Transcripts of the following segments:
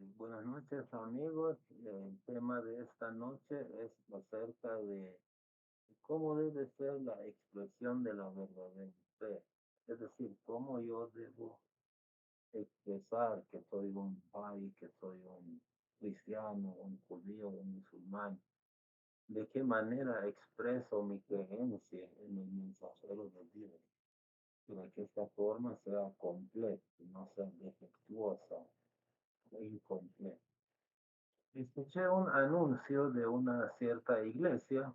Buenas noches, amigos. El tema de esta noche es acerca de cómo debe ser la expresión de la verdadera fe. Es decir, cómo yo debo expresar que soy un pai, que soy un cristiano, un judío, un musulmán. De qué manera expreso mi creencia en el mensajero de Dios, para que esta forma sea completa, no sea defectuosa o incompleta. Escuché un anuncio de una cierta iglesia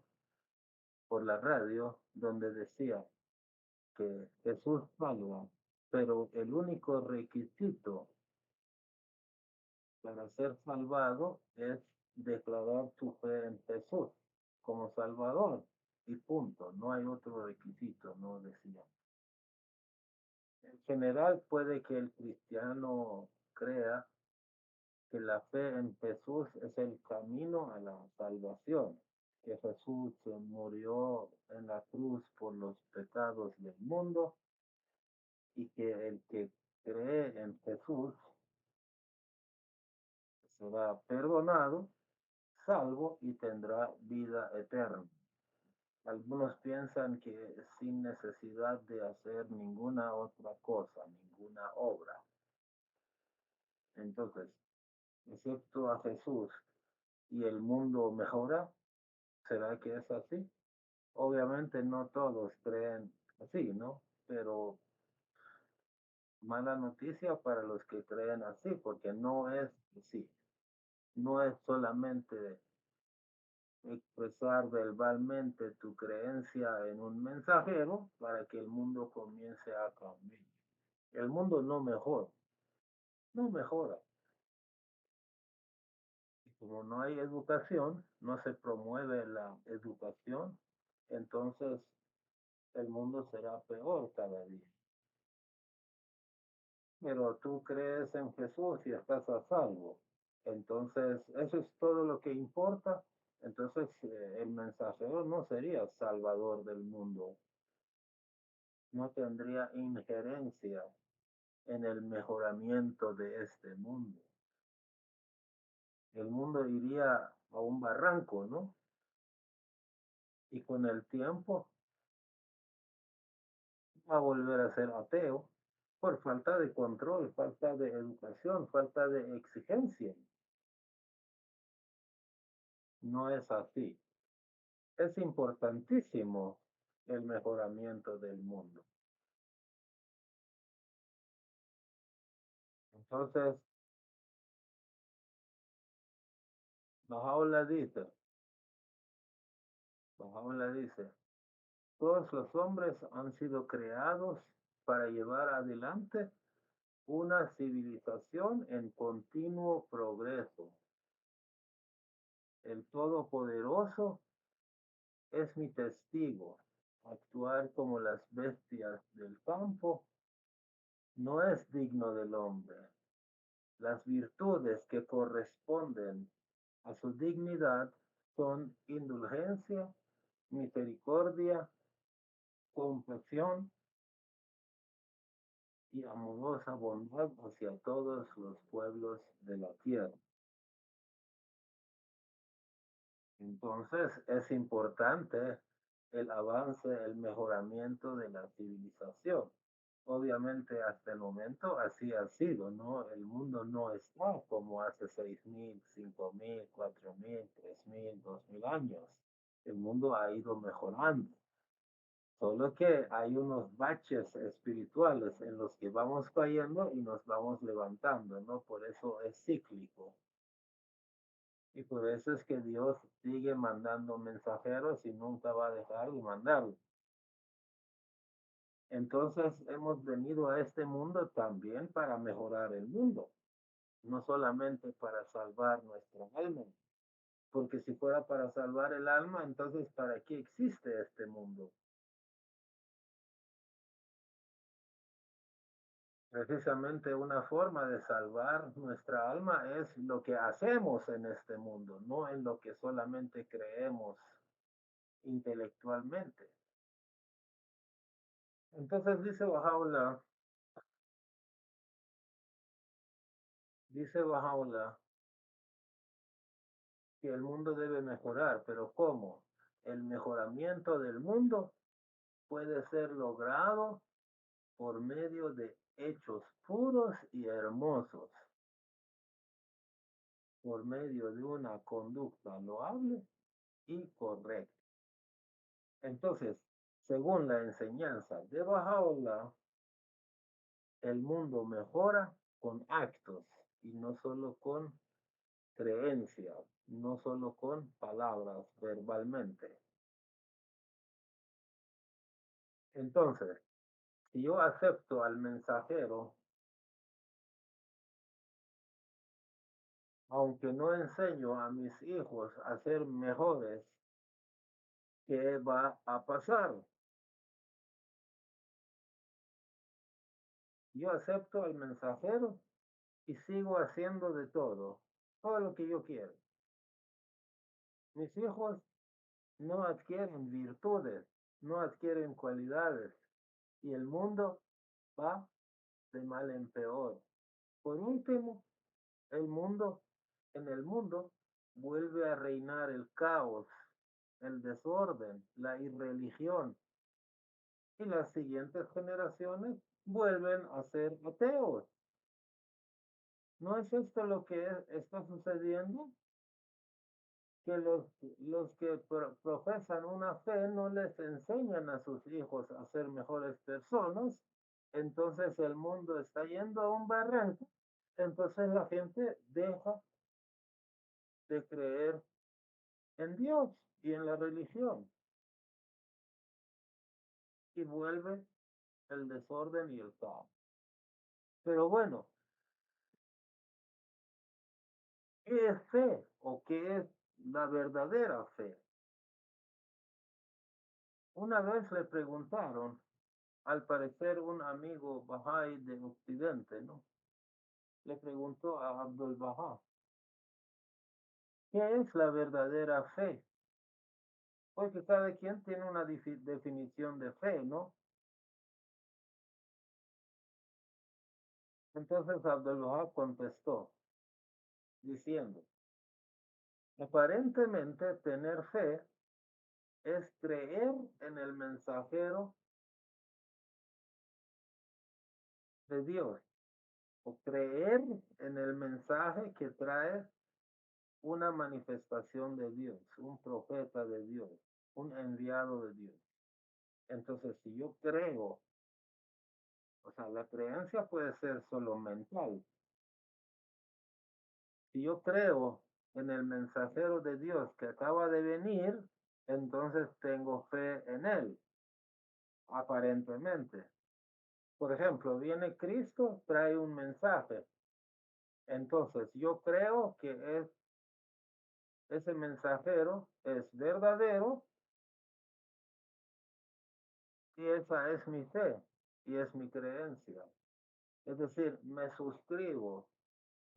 por la radio donde decía que Jesús salva, pero el único requisito para ser salvado es declarar tu fe en Jesús como Salvador y punto. No hay otro requisito, no decía. En general puede que el cristiano crea que la fe en Jesús es el camino a la salvación, que Jesús murió en la cruz por los pecados del mundo y que el que cree en Jesús será perdonado, salvo y tendrá vida eterna. Algunos piensan que sin necesidad de hacer ninguna otra cosa, ninguna obra. Entonces, excepto a Jesús y el mundo mejora, ¿será que es así? Obviamente no todos creen así, ¿no? Pero mala noticia para los que creen así, porque no es así. No es solamente expresar verbalmente tu creencia en un mensajero para que el mundo comience a cambiar. El mundo no mejora, no mejora. Y como no hay educación, no se promueve la educación, entonces el mundo será peor cada día. Pero tú crees en Jesús y estás a salvo. Entonces, eso es todo lo que importa. Entonces, el mensajero no sería salvador del mundo, no tendría injerencia en el mejoramiento de este mundo. El mundo iría a un barranco, ¿no? Y con el tiempo va a volver a ser ateo por falta de control, falta de educación, falta de exigencia. No es así. Es importantísimo el mejoramiento del mundo. Entonces, Bahá'u'lláh dice, Bahá'u'lláh dice, todos los hombres han sido creados para llevar adelante una civilización en continuo progreso. El Todopoderoso es mi testigo. Actuar como las bestias del campo no es digno del hombre. Las virtudes que corresponden a su dignidad son indulgencia, misericordia, compasión y amorosa bondad hacia todos los pueblos de la tierra. Entonces es importante el avance, el mejoramiento de la civilización. Obviamente hasta el momento así ha sido, ¿no? El mundo no está como hace 6.000, 5.000, 4.000, 3.000, 2.000 años. El mundo ha ido mejorando. Solo que hay unos baches espirituales en los que vamos cayendo y nos vamos levantando, ¿no? Por eso es cíclico. Y por eso es que Dios sigue mandando mensajeros y nunca va a dejar de mandarlos. Entonces hemos venido a este mundo también para mejorar el mundo, no solamente para salvar nuestra alma. Porque si fuera para salvar el alma, entonces ¿para qué existe este mundo? Precisamente una forma de salvar nuestra alma es lo que hacemos en este mundo, no en lo que solamente creemos intelectualmente. Entonces dice Bahá'u'lláh, Dice Bahá'u'lláh que el mundo debe mejorar, pero ¿cómo? El mejoramiento del mundo puede ser logrado por medio de hechos puros y hermosos, por medio de una conducta loable y correcta. Entonces, según la enseñanza de Bahá'u'lláh, el mundo mejora con actos y no solo con creencias, no solo con palabras verbalmente. Entonces, si yo acepto al mensajero, aunque no enseño a mis hijos a ser mejores, ¿qué va a pasar? Yo acepto al mensajero y sigo haciendo de todo lo que yo quiero. Mis hijos no adquieren virtudes, no adquieren cualidades y el mundo va de mal en peor. Por último, el mundo, en el mundo vuelve a reinar el caos, el desorden, la irreligión y las siguientes generaciones vuelven a ser ateos. ¿No es esto lo que está sucediendo? Que los que profesan una fe no les enseñan a sus hijos a ser mejores personas, entonces el mundo está yendo a un barranco, entonces la gente deja de creer en Dios y en la religión y vuelve el desorden y el caos. Pero bueno, ¿qué es fe o qué es la verdadera fe? Una vez le preguntaron, al parecer un amigo Bahá'í de Occidente, ¿no? Le preguntó a Abdul Bahá, ¿qué es la verdadera fe? Porque cada quien tiene una definición de fe, ¿no? Entonces Abdul Bahá contestó diciendo, aparentemente tener fe es creer en el mensajero de Dios o creer en el mensaje que trae una manifestación de Dios, un profeta de Dios, un enviado de Dios. Entonces, si yo creo, o sea, la creencia puede ser solo mental. Si yo creo en el mensajero de Dios que acaba de venir, entonces tengo fe en él, aparentemente. Por ejemplo, viene Cristo, trae un mensaje. Entonces, yo creo que ese mensajero es verdadero y esa es mi fe y es mi creencia. Es decir, me suscribo,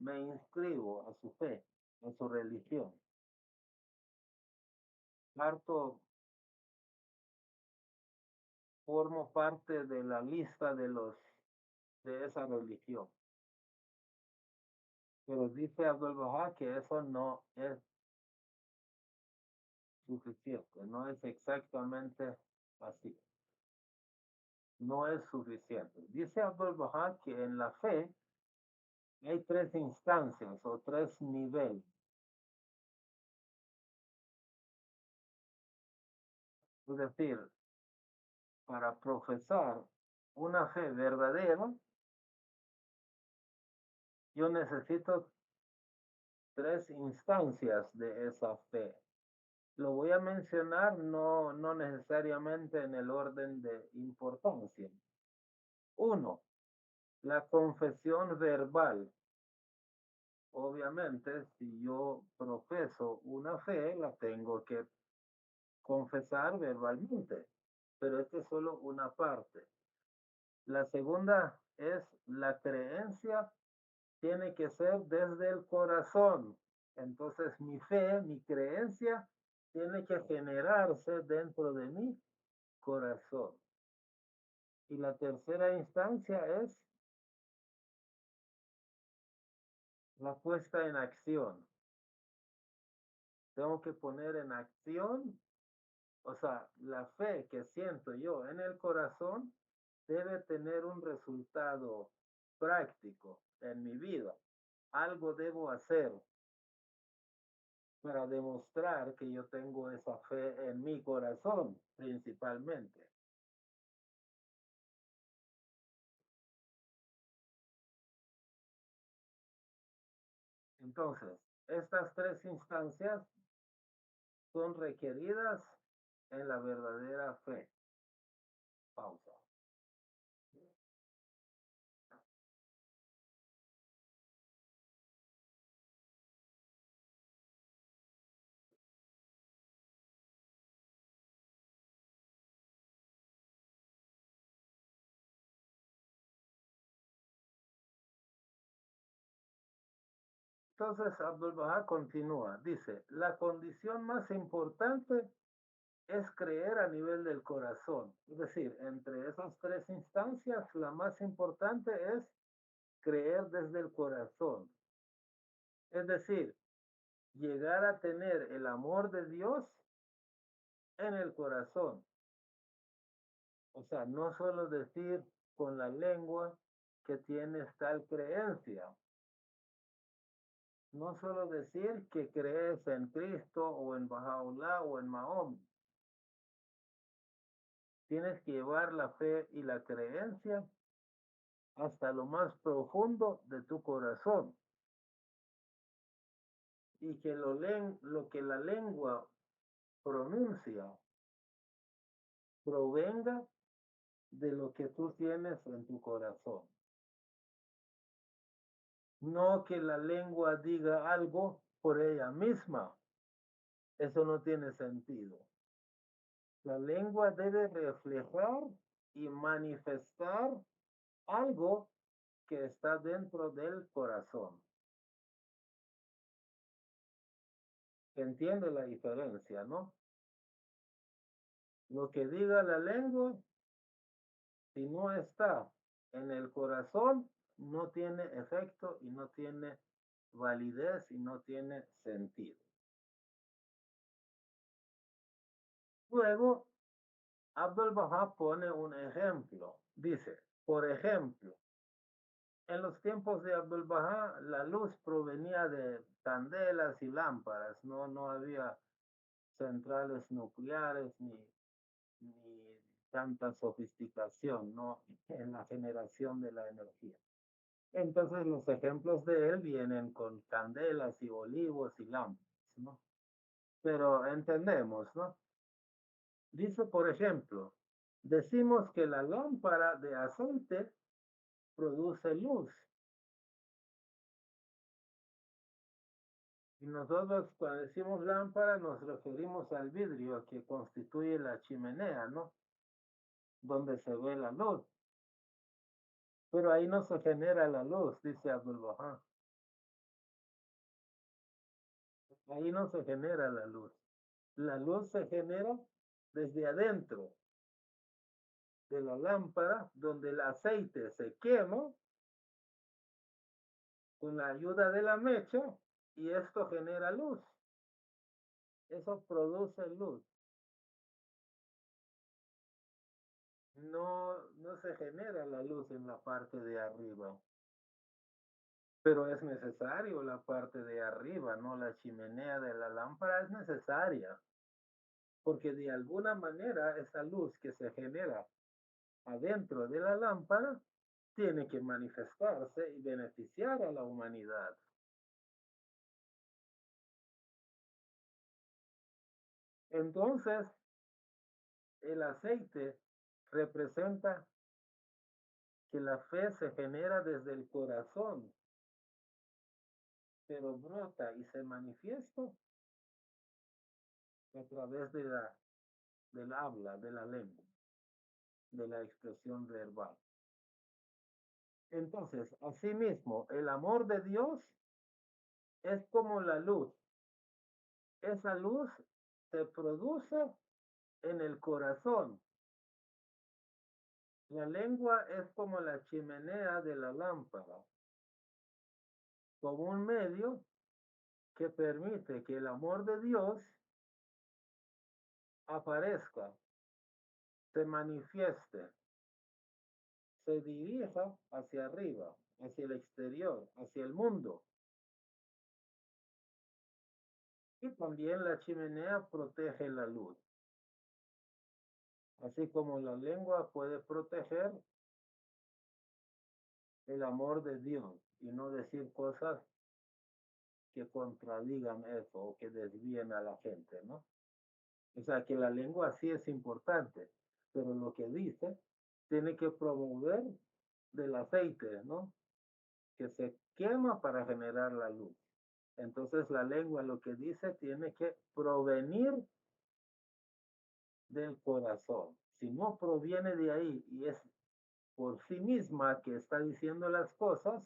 me inscribo a su fe, a su religión. Harto formo parte de la lista de esa religión. Pero dice Abdul Bahá que eso no es suficiente, no es exactamente así. No es suficiente. Dice Abdul Bahá que en la fe hay tres instancias o tres niveles. Es decir, para profesar una fe verdadera, yo necesito tres instancias de esa fe. Lo voy a mencionar no necesariamente en el orden de importancia. Uno, la confesión verbal. Obviamente, si yo profeso una fe, la tengo que confesar verbalmente, pero esta es solo una parte. La segunda es la creencia, tiene que ser desde el corazón. Entonces mi fe, mi creencia, tiene que generarse dentro de mi corazón. Y la tercera instancia es La puesta en acción. Tengo que poner en acción, o sea, la fe que siento yo en el corazón debe tener un resultado práctico en mi vida. Algo debo hacer para demostrar que yo tengo esa fe en mi corazón, principalmente. Entonces, estas tres instancias son requeridas en la verdadera fe. Pausa. Entonces, Abdul Baha continúa, dice, la condición más importante es creer a nivel del corazón. Es decir, entre esas tres instancias, la más importante es creer desde el corazón. Es decir, llegar a tener el amor de Dios en el corazón. O sea, no solo decir con la lengua que tienes tal creencia, no solo decir que crees en Cristo o en Bahá'u'lláh o en Mahoma. Tienes que llevar la fe y la creencia hasta lo más profundo de tu corazón y que lo que la lengua pronuncia provenga de lo que tú tienes en tu corazón. No que la lengua diga algo por ella misma. Eso no tiene sentido. La lengua debe reflejar y manifestar algo que está dentro del corazón. Entiende la diferencia, ¿no? Lo que diga la lengua, si no está en el corazón, no tiene efecto y no tiene validez y no tiene sentido. Luego, Abdul Baha pone un ejemplo. Dice, por ejemplo, en los tiempos de Abdul Baha, la luz provenía de candelas y lámparas, no había centrales nucleares ni tanta sofisticación, ¿no? En la generación de la energía. Entonces los ejemplos de él vienen con candelas y olivos y lámparas, ¿no? Pero entendemos, ¿no? Dice, por ejemplo, decimos que la lámpara de aceite produce luz. Y nosotros cuando decimos lámpara nos referimos al vidrio que constituye la chimenea, ¿no? Donde se ve la luz. Pero ahí no se genera la luz, dice Abdul Baha. Ahí no se genera la luz. La luz se genera desde adentro de la lámpara, donde el aceite se quema con la ayuda de la mecha y esto genera luz. Eso produce luz. No se genera la luz en la parte de arriba, pero es necesario la parte de arriba, ¿no? La chimenea de la lámpara es necesaria, porque de alguna manera esa luz que se genera adentro de la lámpara tiene que manifestarse y beneficiar a la humanidad. Entonces, el aceite representa que la fe se genera desde el corazón, pero brota y se manifiesta a través del habla, de la lengua, de la expresión verbal. Entonces, asimismo, el amor de Dios es como la luz. Esa luz se produce en el corazón. La lengua es como la chimenea de la lámpara. como un medio que permite que el amor de Dios aparezca, se manifieste, se dirija hacia arriba, hacia el exterior, hacia el mundo. Y también la chimenea protege la luz, así como la lengua puede proteger el amor de Dios y no decir cosas que contradigan eso o que desvíen a la gente, ¿no? O sea, que la lengua sí es importante, pero lo que dice tiene que promover del aceite, ¿no? Que se quema para generar la luz. Entonces la lengua lo que dice tiene que provenir del corazón. Si no proviene de ahí y es por sí misma que está diciendo las cosas,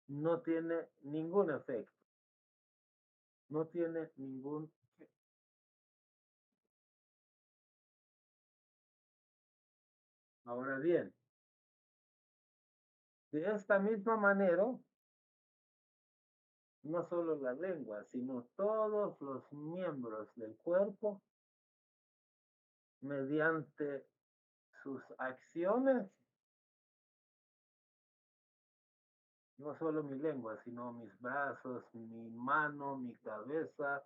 no tiene ningún efecto, no tiene ningún... Ahora bien, de esta misma manera, no solo la lengua, sino todos los miembros del cuerpo, mediante sus acciones, no solo mi lengua, sino mis brazos, mi mano, mi cabeza,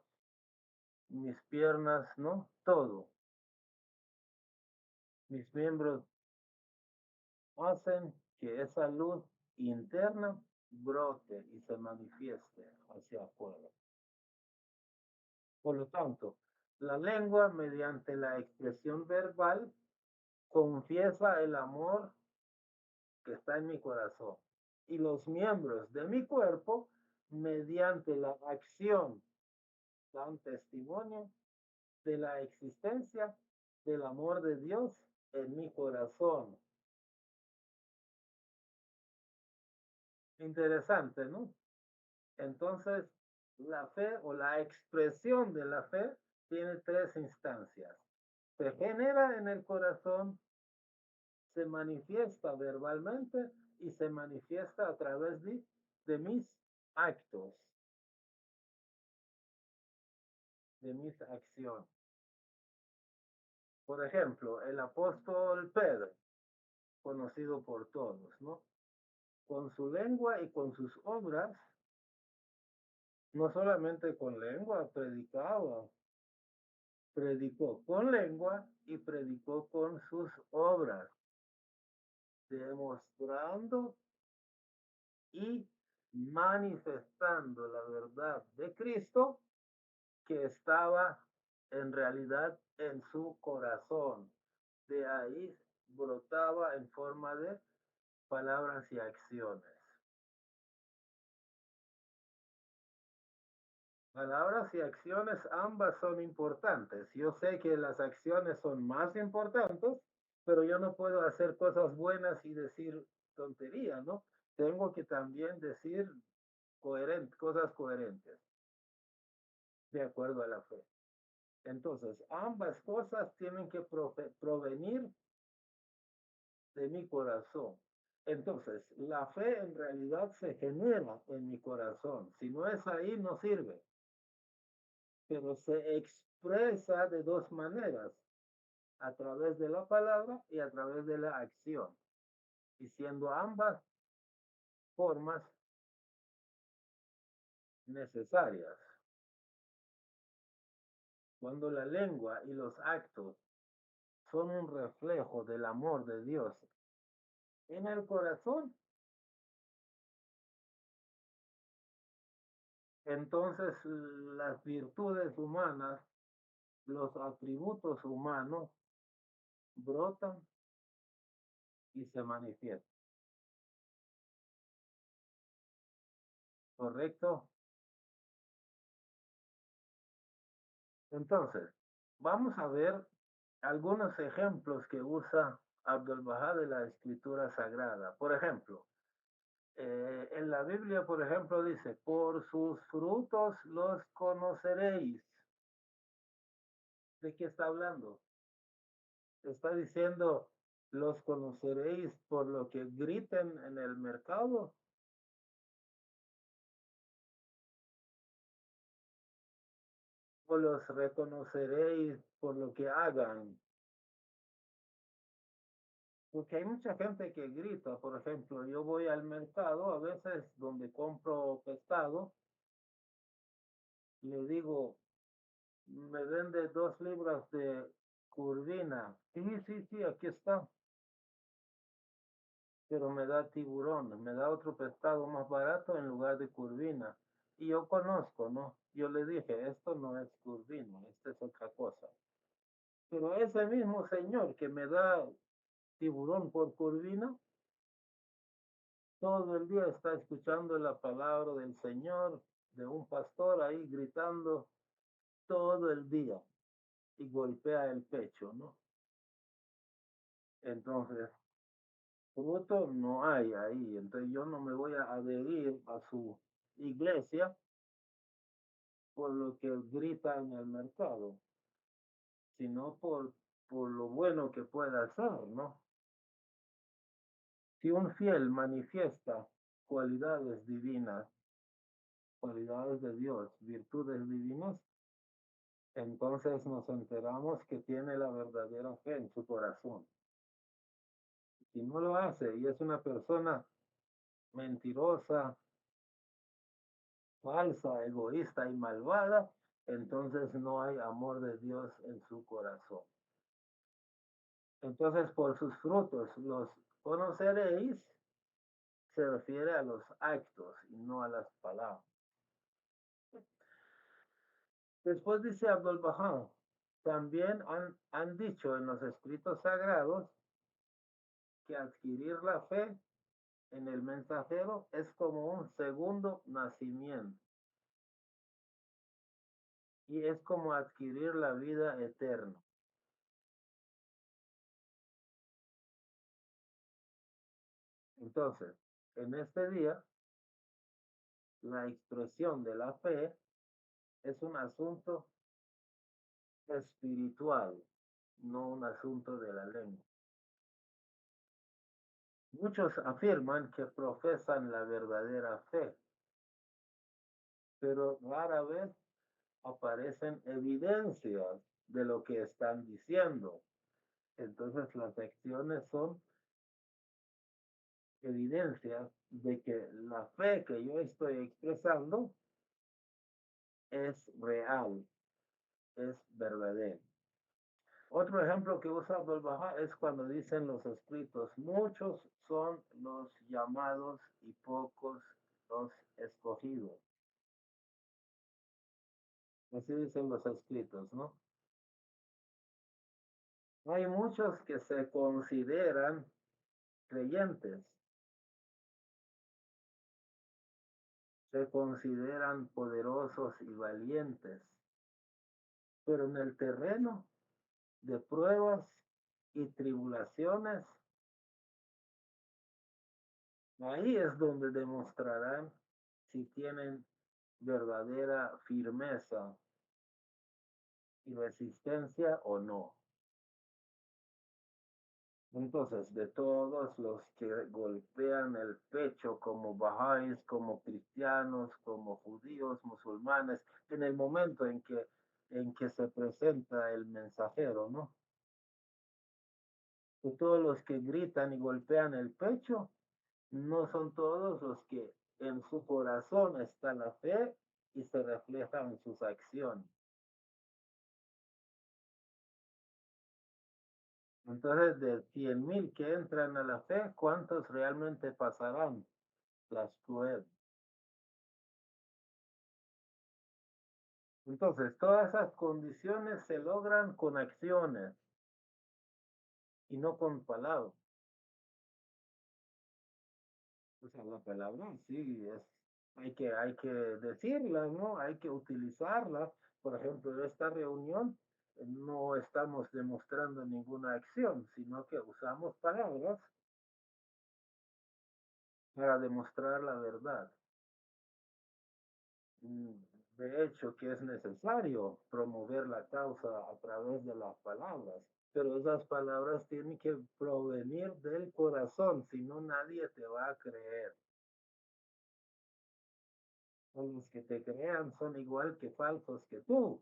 mis piernas, ¿no? Todo. Mis miembros hacen que esa luz interna brote y se manifieste hacia afuera. Por lo tanto, la lengua, mediante la expresión verbal, confiesa el amor que está en mi corazón. Y los miembros de mi cuerpo, mediante la acción, dan testimonio de la existencia del amor de Dios en mi corazón. Interesante, ¿no? Entonces, la fe o la expresión de la fe tiene tres instancias. Se genera en el corazón, se manifiesta verbalmente y se manifiesta a través de mis actos, de mis acciones. Por ejemplo, el apóstol Pedro, conocido por todos, ¿no? Con su lengua y con sus obras, no solamente con lengua, predicaba, predicó con lengua y predicó con sus obras, demostrando y manifestando la verdad de Cristo que estaba en realidad en su corazón. De ahí brotaba en forma de palabras y acciones. Palabras y acciones ambas son importantes. Yo sé que las acciones son más importantes, pero yo no puedo hacer cosas buenas y decir tonterías, ¿no? Tengo que también decir cosas coherentes, de acuerdo a la fe. Entonces, ambas cosas tienen que provenir de mi corazón. Entonces, la fe en realidad se genera en mi corazón. Si no es ahí, no sirve. Pero se expresa de dos maneras, a través de la palabra y a través de la acción. Y siendo ambas formas necesarias. Cuando la lengua y los actos son un reflejo del amor de Dios en el corazón, entonces las virtudes humanas, los atributos humanos brotan y se manifiestan. ¿Correcto? Entonces, vamos a ver algunos ejemplos que usa Abdul Bahá de la Escritura Sagrada. Por ejemplo, en la Biblia, por ejemplo, dice, por sus frutos los conoceréis. ¿De qué está hablando? Está diciendo, los conoceréis por lo que griten en el mercado. o los reconoceréis por lo que hagan. Porque hay mucha gente que grita, por ejemplo, yo voy al mercado a veces donde compro pescado, le digo, me vende 2 libras de curvina. Sí, sí, sí, aquí está, pero me da tiburón, me da otro pescado más barato en lugar de curvina. Y yo conozco, ¿no? Yo le dije, esto no es curvina, esto es otra cosa. Pero ese mismo señor que me da tiburón por curvina, todo el día está escuchando la palabra del Señor, de un pastor ahí gritando todo el día y golpea el pecho, ¿no? Entonces, fruto no hay ahí. Entonces yo no me voy a adherir a su iglesia por lo que grita en el mercado, sino por lo bueno que pueda hacer, ¿no? Si un fiel manifiesta cualidades divinas, cualidades de Dios, virtudes divinas, entonces nos enteramos que tiene la verdadera fe en su corazón. Si no lo hace y es una persona mentirosa, falsa, egoísta y malvada, entonces no hay amor de Dios en su corazón. Entonces por sus frutos los conoceréis, se refiere a los actos y no a las palabras. Después dice Abdul Bahá, también han dicho en los escritos sagrados que adquirir la fe en el mensajero es como un segundo nacimiento y es como adquirir la vida eterna. Entonces, en este día, la expresión de la fe es un asunto espiritual, no un asunto de la lengua. Muchos afirman que profesan la verdadera fe, pero rara vez aparecen evidencias de lo que están diciendo. Entonces las acciones son evidencias de que la fe que yo estoy expresando es real, es verdadera. Otro ejemplo que usa Abdul-Bahá es cuando dicen los escritos, muchos son los llamados y pocos los escogidos. Así dicen los escritos, ¿no? Hay muchos que se consideran creyentes, se consideran poderosos y valientes, pero en el terreno de pruebas y tribulaciones, ahí es donde demostrarán si tienen verdadera firmeza y resistencia o no. Entonces, de todos los que golpean el pecho como bajáis, como cristianos, como judíos, musulmanes, en el momento en que se presenta el mensajero, ¿no? De todos los que gritan y golpean el pecho, no son todos los que en su corazón está la fe y se refleja en sus acciones. Entonces, de 100,000 que entran a la fe, ¿cuántos realmente pasarán las pruebas? Entonces, todas esas condiciones se logran con acciones y no con palabras. O sea, la palabra sí es, hay que decirla, ¿no? Hay que utilizarla. Por ejemplo, en esta reunión no estamos demostrando ninguna acción, sino que usamos palabras para demostrar la verdad. Mm, De hecho, que es necesario promover la causa a través de las palabras, pero esas palabras tienen que provenir del corazón, si no nadie te va a creer. O los que te crean son igual que falsos que tú.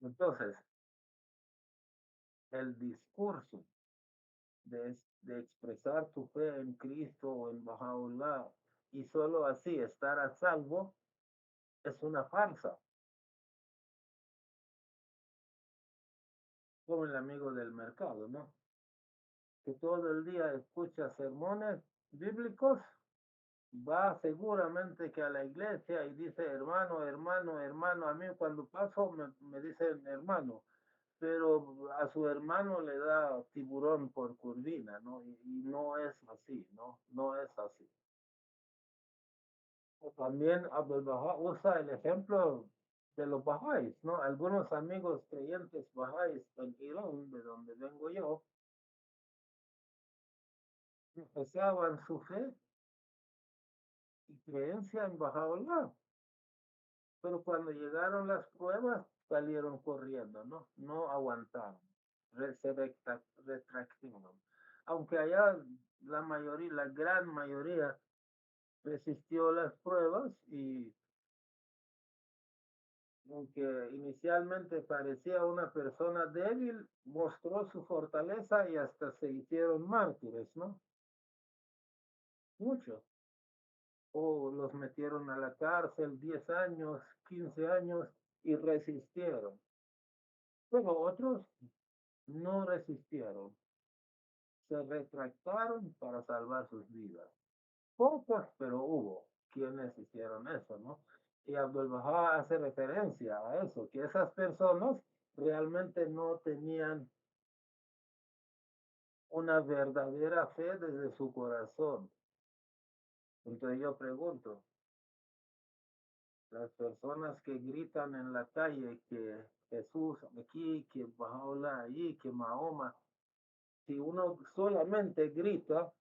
Entonces, el discurso de expresar tu fe en Cristo o en Bahá'u'lláh y solo así estar a salvo es una farsa, como el amigo del mercado, ¿no? Que todo el día escucha sermones bíblicos, va seguramente que a la iglesia y dice hermano, hermano, hermano. A mí cuando paso me dicen hermano, pero a su hermano le da tiburón por curvina, ¿no? Y no es así, ¿no? No es así. También Abdul Baha usa el ejemplo de los Bahá'ís, ¿no? Algunos amigos creyentes Bahá'ís en Irán, de donde vengo yo, profesaban su fe y creencia en Baha'u'lláh, pero cuando llegaron las pruebas salieron corriendo, ¿no? No aguantaron, se retractaron. Aunque allá la mayoría, la gran mayoría resistió las pruebas y aunque inicialmente parecía una persona débil, mostró su fortaleza y hasta se hicieron mártires, ¿no? Muchos. O los metieron a la cárcel 10 años, 15 años y resistieron. Pero otros no resistieron, se retractaron para salvar sus vidas. Pocos, pero hubo quienes hicieron eso, ¿no? Y Abdul Baha hace referencia a eso, que esas personas realmente no tenían una verdadera fe desde su corazón. Entonces yo pregunto, las personas que gritan en la calle que Jesús aquí, que Bahá'u'lláh allí, que Mahoma, si uno solamente grita,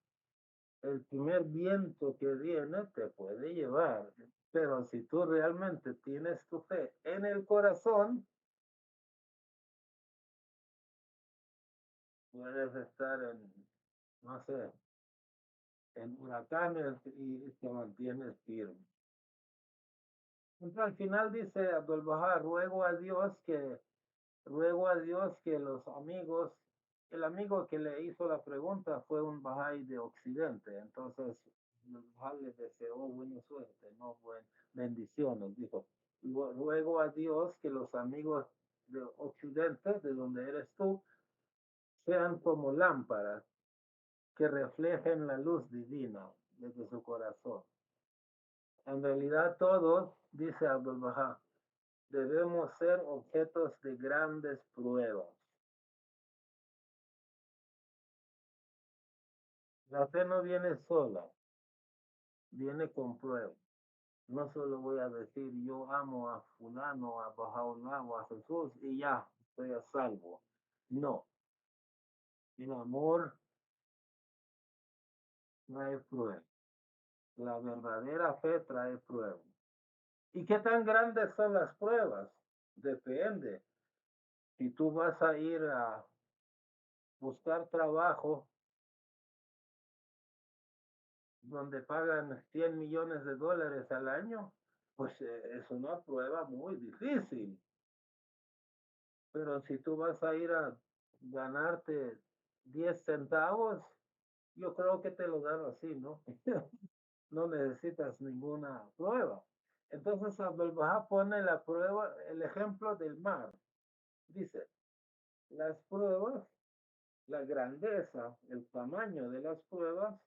el primer viento que viene te puede llevar. Pero si tú realmente tienes tu fe en el corazón, puedes estar en, no sé, en huracanes y te mantienes firme. Entonces, al final dice Abdul Bahá, ruego a Dios que los amigos, el amigo que le hizo la pregunta fue un Bahá'í de Occidente, entonces Bahá le deseó buena suerte, no bendiciones, dijo. Ruego a Dios que los amigos de Occidente, de donde eres tú, sean como lámparas que reflejen la luz divina desde su corazón. En realidad todos, dice Abdul Bahá, debemos ser objetos de grandes pruebas. La fe no viene sola, viene con pruebas. No solo voy a decir yo amo a fulano, a Bahá'u'lláh o a Jesús y ya, estoy a salvo. No, el amor trae pruebas. La verdadera fe trae pruebas. ¿Y qué tan grandes son las pruebas? Depende. Si tú vas a ir a buscar trabajo donde pagan 100 millones de dólares al año, pues es una prueba muy difícil. Pero si tú vas a ir a ganarte 10 centavos, yo creo que te lo dan así, ¿no? No necesitas ninguna prueba. Entonces Abdul Bahá pone la prueba, el ejemplo del mar. Dice, las pruebas, la grandeza, el tamaño de las pruebas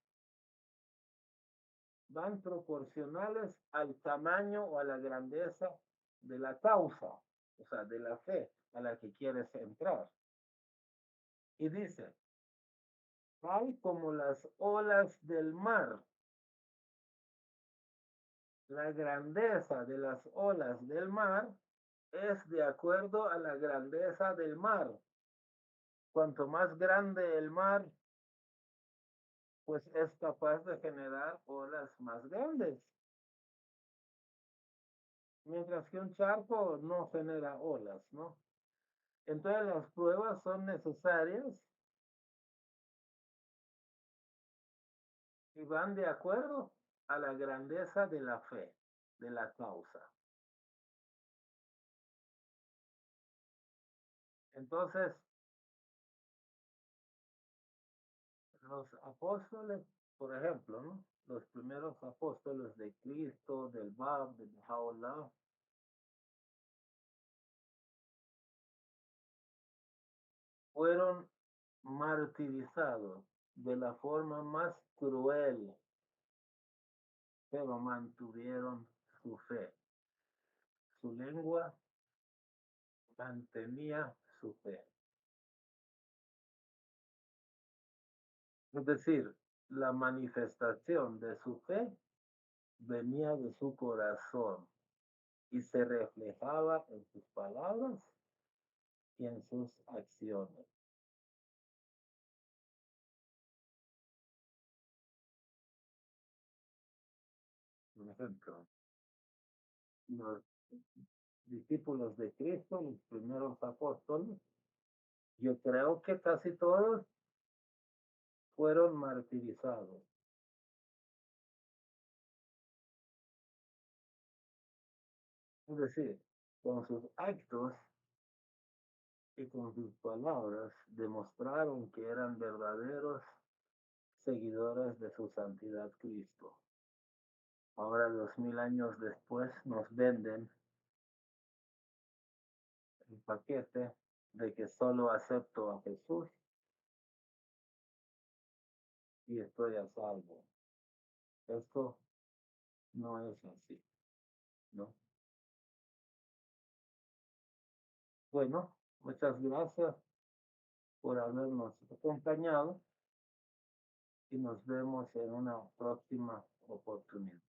van proporcionales al tamaño o a la grandeza de la causa, o sea, de la fe a la que quieres entrar. Y dice, hay como las olas del mar. La grandeza de las olas del mar es de acuerdo a la grandeza del mar. Cuanto más grande el mar, pues es capaz de generar olas más grandes. Mientras que un charco no genera olas, ¿no? Entonces las pruebas son necesarias y van de acuerdo a la grandeza de la fe, de la causa. Entonces, los apóstoles, por ejemplo, ¿no? Los primeros apóstoles de Cristo, del Bab, de Baha'u'llah, fueron martirizados de la forma más cruel, pero mantuvieron su fe. Su lengua mantenía su fe. Es decir, la manifestación de su fe venía de su corazón y se reflejaba en sus palabras y en sus acciones. Por ejemplo, los discípulos de Cristo, los primeros apóstoles, yo creo que casi todos fueron martirizados. Es decir, con sus actos y con sus palabras demostraron que eran verdaderos seguidores de su santidad Cristo. Ahora, 2000 años después, nos venden el paquete de que solo acepto a Jesús y estoy a salvo. Esto no es así, ¿no? Bueno, muchas gracias por habernos acompañado y nos vemos en una próxima oportunidad.